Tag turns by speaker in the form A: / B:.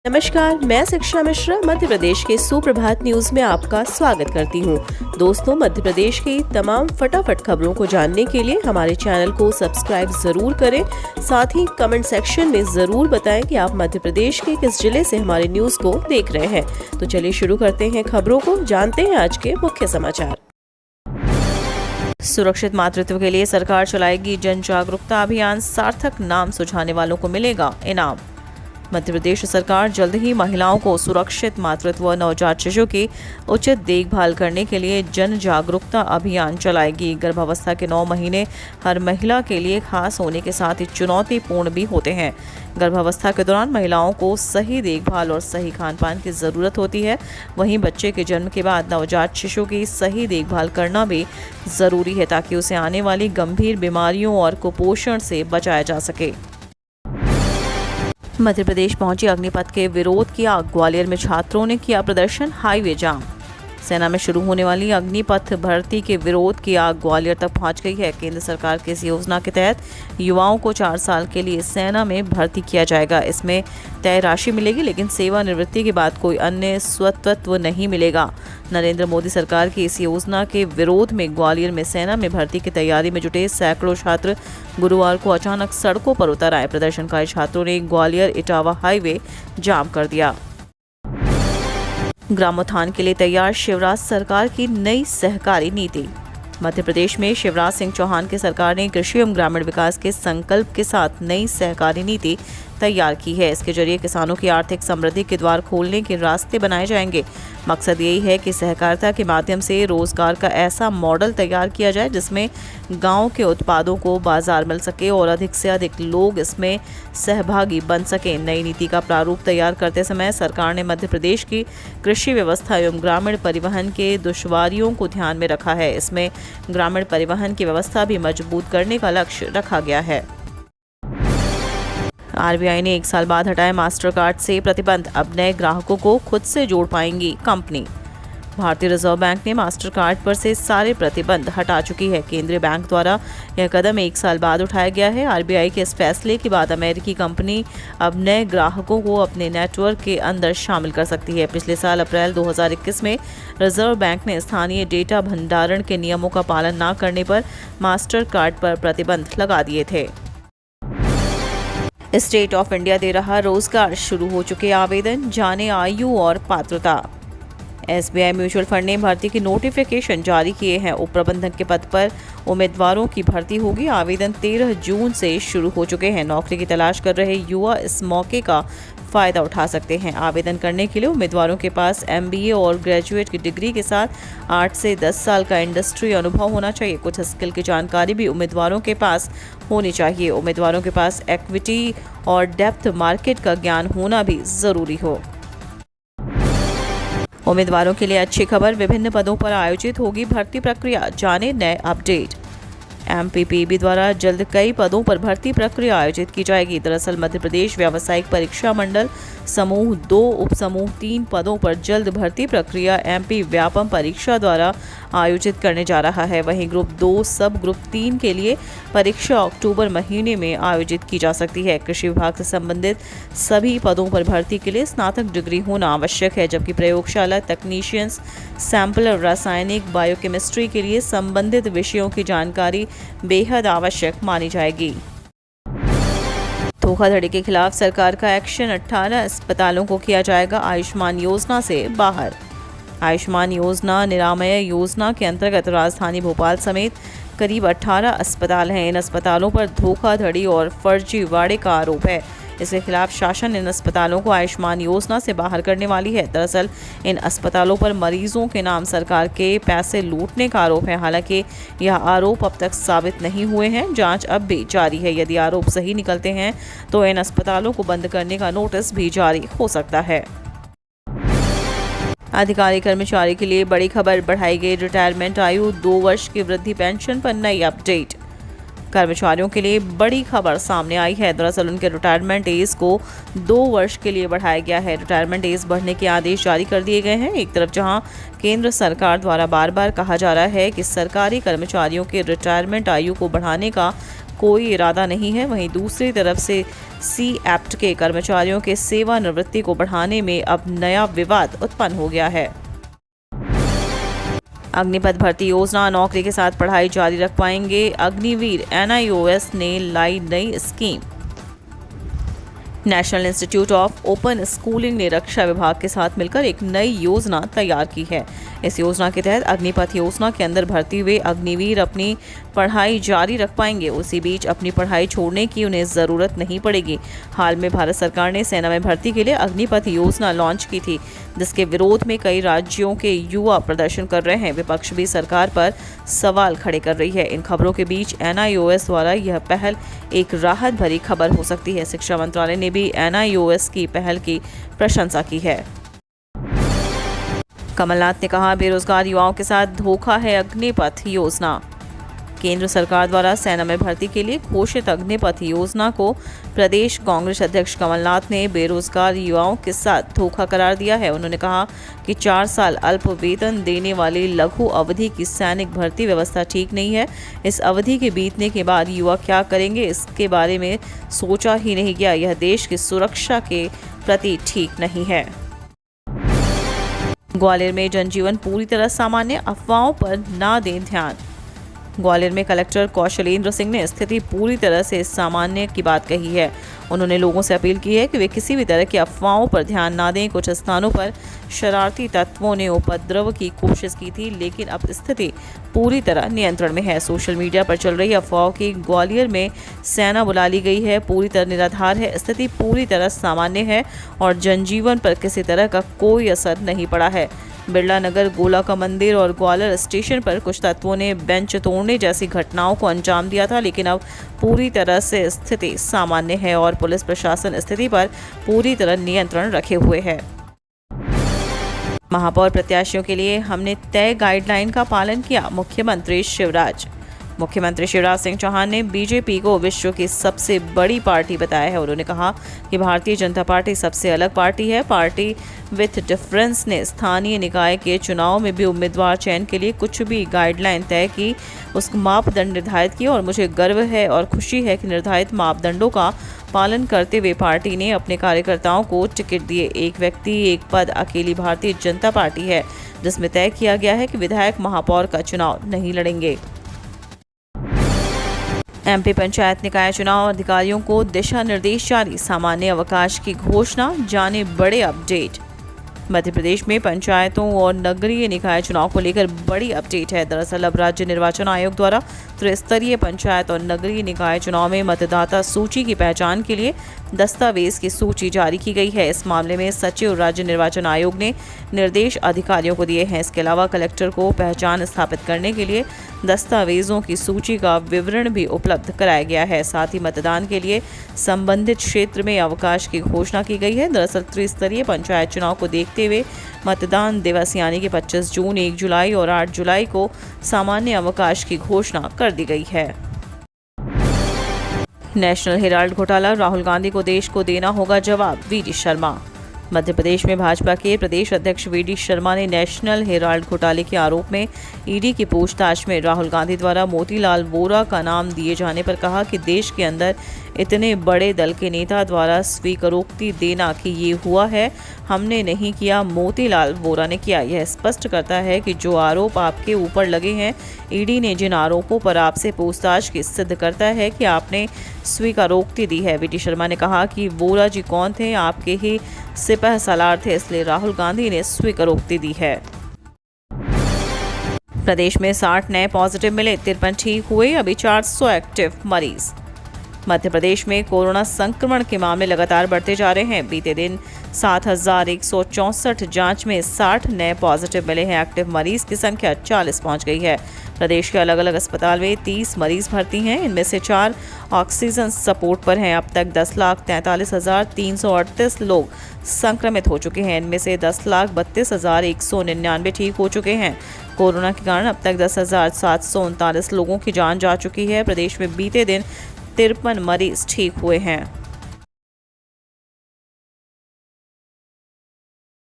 A: नमस्कार, मैं शिक्षा मिश्रा मध्य प्रदेश के सुप्रभात न्यूज में आपका स्वागत करती हूँ। दोस्तों, मध्य प्रदेश की तमाम फटाफट खबरों को जानने के लिए हमारे चैनल को सब्सक्राइब जरूर करें। साथ ही कमेंट सेक्शन में जरूर बताएं कि आप मध्य प्रदेश के किस जिले से हमारे न्यूज को देख रहे हैं। तो चलिए शुरू करते हैं खबरों को, जानते हैं आज के मुख्य समाचार। सुरक्षित मातृत्व के लिए सरकार चलाएगी जन जागरूकता अभियान, सार्थक नाम सुझाने वालों को मिलेगा इनाम। मध्य प्रदेश सरकार जल्द ही महिलाओं को सुरक्षित मातृत्व व नवजात शिशु की उचित देखभाल करने के लिए जन जागरूकता अभियान चलाएगी। गर्भावस्था के 9 महीने हर महिला के लिए खास होने के साथ ही चुनौतीपूर्ण भी होते हैं। गर्भावस्था के दौरान महिलाओं को सही देखभाल और सही खान पान की ज़रूरत होती है। वहीं बच्चे के जन्म के बाद नवजात शिशु की सही देखभाल करना भी ज़रूरी है ताकि उसे आने वाली गंभीर बीमारियों और कुपोषण से बचाया जा सके। मध्य प्रदेश पहुंची अग्निपथ के विरोध किया, ग्वालियर में छात्रों ने किया प्रदर्शन, हाईवे जाम। सेना में शुरू होने वाली अग्निपथ भर्ती के विरोध की आग ग्वालियर तक पहुंच गई है। केंद्र सरकार की इस योजना के तहत युवाओं को 4 साल के लिए सेना में भर्ती किया जाएगा। इसमें तय राशि मिलेगी, लेकिन सेवानिवृत्ति के बाद कोई अन्य स्वतंत्र नहीं मिलेगा। नरेंद्र मोदी सरकार की इस योजना के विरोध में ग्वालियर में सेना में भर्ती की तैयारी में जुटे सैकड़ों छात्र गुरुवार को अचानक सड़कों पर उतर आए। प्रदर्शनकारी छात्रों ने ग्वालियर इटावा हाईवे जाम कर दिया। ग्रामोत्थान के लिए तैयार शिवराज सरकार की नई सहकारी नीति। मध्य प्रदेश में शिवराज सिंह चौहान की सरकार ने कृषि एवं ग्रामीण विकास के संकल्प के साथ नई सहकारी नीति तैयार की है। इसके जरिए किसानों की आर्थिक समृद्धि के द्वार खोलने के रास्ते बनाए जाएंगे। मकसद यही है कि सहकारिता के माध्यम से रोजगार का ऐसा मॉडल तैयार किया जाए जिसमें गांव के उत्पादों को बाजार मिल सके और अधिक से अधिक लोग इसमें सहभागी बन सकें। नई नीति का प्रारूप तैयार करते समय सरकार ने मध्य प्रदेश की कृषि व्यवस्था एवं ग्रामीण परिवहन के दुश्वारियों को ध्यान में रखा है। इसमें ग्रामीण परिवहन की व्यवस्था भी मजबूत करने का लक्ष्य रखा गया है। आरबीआई ने 1 साल बाद हटाए मास्टर कार्ड से प्रतिबंध, अब नए ग्राहकों को खुद से जोड़ पाएंगी कंपनी। भारतीय रिजर्व बैंक ने मास्टर कार्ड पर से सारे प्रतिबंध हटा चुकी है। केंद्रीय बैंक द्वारा यह कदम 1 साल बाद उठाया गया है। आरबीआई के इस फैसले के बाद अमेरिकी कंपनी अब नए ग्राहकों को अपने नेटवर्क के अंदर शामिल कर सकती है। पिछले साल अप्रैल 2021 में रिजर्व बैंक ने स्थानीय डेटा भंडारण के नियमों का पालन न करने पर मास्टर कार्ड पर प्रतिबंध लगा दिए थे। स्टेट ऑफ इंडिया दे रहा रोजगार, शुरू हो चुके आवेदन, जाने आयु और पात्रता। एसबीआई म्यूचुअल फंड ने भर्ती की नोटिफिकेशन जारी किए हैं। उप प्रबंधक के पद पर उम्मीदवारों की भर्ती होगी। आवेदन 13 जून से शुरू हो चुके हैं। नौकरी की तलाश कर रहे युवा इस मौके का फ़ायदा उठा सकते हैं। आवेदन करने के लिए उम्मीदवारों के पास एमबीए और ग्रेजुएट की डिग्री के साथ 8 से 10 साल का इंडस्ट्री अनुभव होना चाहिए। कुछ स्किल की जानकारी भी उम्मीदवारों के पास होनी चाहिए। उम्मीदवारों के पास इक्विटी और डेप्थ मार्केट का ज्ञान होना भी ज़रूरी हो। उम्मीदवारों के लिए अच्छी खबर, विभिन्न पदों पर आयोजित होगी भर्ती प्रक्रिया, जाने नए अपडेट। एमपीपीबी द्वारा जल्द कई पदों पर भर्ती प्रक्रिया आयोजित की जाएगी। दरअसल मध्य प्रदेश व्यावसायिक परीक्षा मंडल समूह 2 उप समूह 3 पदों पर जल्द भर्ती प्रक्रिया एमपी व्यापम परीक्षा द्वारा आयोजित करने जा रहा है। वहीं ग्रुप 2 सब ग्रुप 3 के लिए परीक्षा अक्टूबर महीने में आयोजित की जा सकती है। कृषि विभाग से संबंधित सभी पदों पर भर्ती के लिए स्नातक डिग्री होना आवश्यक है, जबकि प्रयोगशाला तकनीशियंस, सैंपलर, रासायनिक, बायोकेमिस्ट्री के लिए संबंधित विषयों की जानकारी बेहद आवश्यक मानी जाएगी। धोखाधड़ी के खिलाफ सरकार का एक्शन, 18 अस्पतालों को किया जाएगा आयुष्मान योजना से बाहर। आयुष्मान योजना निरामय योजना के अंतर्गत राजधानी भोपाल समेत करीब 18 अस्पताल हैं। इन अस्पतालों पर धोखाधड़ी और फर्जीवाड़े का आरोप है। इसके खिलाफ शासन इन अस्पतालों को आयुष्मान योजना से बाहर करने वाली है। दरअसल इन अस्पतालों पर मरीजों के नाम सरकार के पैसे लूटने का आरोप है। हालांकि यह आरोप अब तक साबित नहीं हुए हैं। जांच अब भी जारी है। यदि आरोप सही निकलते हैं तो इन अस्पतालों को बंद करने का नोटिस भी जारी हो सकता है। अधिकारी कर्मचारी के लिए बड़ी खबर, बढ़ाई गई रिटायरमेंट आयु, 2 वर्ष की वृद्धि पेंशन पर नई अपडेट। कर्मचारियों के लिए बड़ी खबर सामने आई है। दरअसल उनके रिटायरमेंट एज को 2 वर्ष के लिए बढ़ाया गया है। रिटायरमेंट एज बढ़ने के आदेश जारी कर दिए गए हैं। एक तरफ जहां केंद्र सरकार द्वारा बार बार कहा जा रहा है कि सरकारी कर्मचारियों के रिटायरमेंट आयु को बढ़ाने का कोई इरादा नहीं है। वहीं दूसरी तरफ से सी एक्ट के कर्मचारियों के सेवानिवृत्ति को बढ़ाने में अब नया विवाद उत्पन्न हो गया है। अग्निपथ भर्ती योजना, नौकरी के साथ पढ़ाई जारी रख पाएंगे अग्निवीर। NIOS ने लाई नई scheme. National institute of open schooling ने रक्षा विभाग के साथ मिलकर एक नई योजना तैयार की है। इस योजना के तहत अग्निपथ योजना के अंदर भर्ती हुए अग्निवीर अपनी पढ़ाई जारी रख पाएंगे। उसी बीच अपनी पढ़ाई छोड़ने की उन्हें ज़रूरत नहीं पड़ेगी। हाल में भारत सरकार ने सेना में भर्ती के लिए अग्निपथ योजना लॉन्च की थी, जिसके विरोध में कई राज्यों के युवा प्रदर्शन कर रहे हैं। विपक्ष भी सरकार पर सवाल खड़े कर रही है। इन खबरों के बीच NIOS द्वारा यह पहल एक राहत भरी खबर हो सकती है। शिक्षा मंत्रालय ने भी NIOS की पहल की प्रशंसा की है। कमलनाथ ने कहा, बेरोजगार युवाओं के साथ धोखा है अग्निपथ योजना। केंद्र सरकार द्वारा सेना में भर्ती के लिए घोषित अग्निपथ योजना को प्रदेश कांग्रेस अध्यक्ष कमलनाथ ने बेरोजगार युवाओं के साथ धोखा करार दिया है। उन्होंने कहा कि 4 साल अल्प वेतन देने वाली लघु अवधि की सैनिक भर्ती व्यवस्था ठीक नहीं है। इस अवधि के बीतने के बाद युवा क्या करेंगे, इसके बारे में सोचा ही नहीं गया। यह देश की सुरक्षा के प्रति ठीक नहीं है। ग्वालियर में जनजीवन पूरी तरह सामान्य, अफवाहों पर ना दें ध्यान। ग्वालियर में कलेक्टर कौशलेंद्र सिंह ने स्थिति पूरी तरह से सामान्य की बात कही है। उन्होंने लोगों से अपील की है कि वे किसी भी तरह की अफवाहों पर ध्यान ना दें। कुछ स्थानों पर शरारती तत्वों ने उपद्रव की कोशिश की थी, लेकिन अब स्थिति पूरी तरह नियंत्रण में है। सोशल मीडिया पर चल रही अफवाहों की ग्वालियर में सेना बुला ली गई है पूरी तरह निराधार है। स्थिति पूरी तरह सामान्य है और जनजीवन पर किसी तरह का कोई असर नहीं पड़ा है। बिरला नगर, गोला का मंदिर और ग्वालियर स्टेशन पर कुछ तत्वों ने बेंच तोड़ने जैसी घटनाओं को अंजाम दिया था, लेकिन अब पूरी तरह से स्थिति सामान्य है और पुलिस प्रशासन स्थिति पर पूरी तरह नियंत्रण रखे हुए है। महापौर प्रत्याशियों के लिए हमने तय गाइडलाइन का पालन किया, मुख्यमंत्री शिवराज। मुख्यमंत्री शिवराज सिंह चौहान ने बीजेपी को विश्व की सबसे बड़ी पार्टी बताया है। उन्होंने कहा कि भारतीय जनता पार्टी सबसे अलग पार्टी है। पार्टी विथ डिफरेंस ने स्थानीय निकाय के चुनाव में भी उम्मीदवार चयन के लिए कुछ भी गाइडलाइन तय की, उस मापदंड निर्धारित किए और मुझे गर्व है और खुशी है कि निर्धारित मापदंडों का पालन करते हुए पार्टी ने अपने कार्यकर्ताओं को टिकट दिए। एक व्यक्ति एक पद अकेली भारतीय जनता पार्टी है, जिसमें तय किया गया है कि विधायक महापौर का चुनाव नहीं लड़ेंगे। MP पंचायत निकाय चुनाव अधिकारियों को दिशा निर्देश जारी, सामान्य अवकाश की घोषणा, जाने बड़े अपडेट। मध्य प्रदेश में पंचायतों और नगरीय निकाय चुनाव को लेकर बड़ी अपडेट है। दरअसल अब राज्य निर्वाचन आयोग द्वारा त्रिस्तरीय पंचायत और नगरीय निकाय चुनाव में मतदाता सूची की पहचान के लिए दस्तावेज की सूची जारी की गई है। इस मामले में सचिव राज्य निर्वाचन आयोग ने निर्देश अधिकारियों को दिए हैं। इसके अलावा कलेक्टर को पहचान स्थापित करने के लिए दस्तावेजों की सूची का विवरण भी उपलब्ध कराया गया है। साथ ही मतदान के लिए संबंधित क्षेत्र में अवकाश की घोषणा की गई है। दरअसल त्रिस्तरीय पंचायत चुनाव को देखते हुए मतदान दिवस यानी कि 25 जून, 1 जुलाई और 8 जुलाई को सामान्य अवकाश की घोषणा कर दी गई है। नेशनल हेराल्ड घोटाला, राहुल गांधी को देश को देना होगा जवाब, VD शर्मा। मध्य प्रदेश में भाजपा के प्रदेश अध्यक्ष VD शर्मा ने नेशनल हेराल्ड घोटाले के आरोप में ED की पूछताछ में राहुल गांधी द्वारा मोतीलाल वोरा का नाम दिए जाने पर कहा कि देश के अंदर इतने बड़े दल के नेता द्वारा स्वीकारोक्ति देना कि ये हुआ है, हमने नहीं किया, मोतीलाल वोरा ने किया। यह स्पष्ट करता है कि जो आरोप आपके ऊपर लगे हैं, ED ने जिन आरोपों पर आपसे पूछताछ की, सिद्ध करता है कि आपने स्वीकारोक्ति दी है। VD शर्मा ने कहा कि वोरा जी कौन थे, आपके ही सिपह सालार थे, इसलिए राहुल गांधी ने स्वीकारोक्ति दी है। प्रदेश में 60 नए पॉजिटिव मिले, 53 ठीक हुए, अभी 400 एक्टिव मरीज। मध्य प्रदेश में कोरोना संक्रमण के मामले लगातार बढ़ते जा रहे हैं। बीते दिन 7,164 जांच में 60 नए पॉजिटिव मिले हैं। एक्टिव मरीज की संख्या 40 पहुंच गई है। प्रदेश के अलग अलग अस्पताल में 30 मरीज भर्ती हैं, इनमें से 4 ऑक्सीजन सपोर्ट पर हैं। अब तक 10,43,338 लोग संक्रमित हो चुके हैं। इनमें से 10,32,199 ठीक हो चुके हैं। कोरोना के कारण अब तक 10,739 लोगों की जान जा चुकी है। प्रदेश में बीते दिन 53 मरीज ठीक हुए हैं।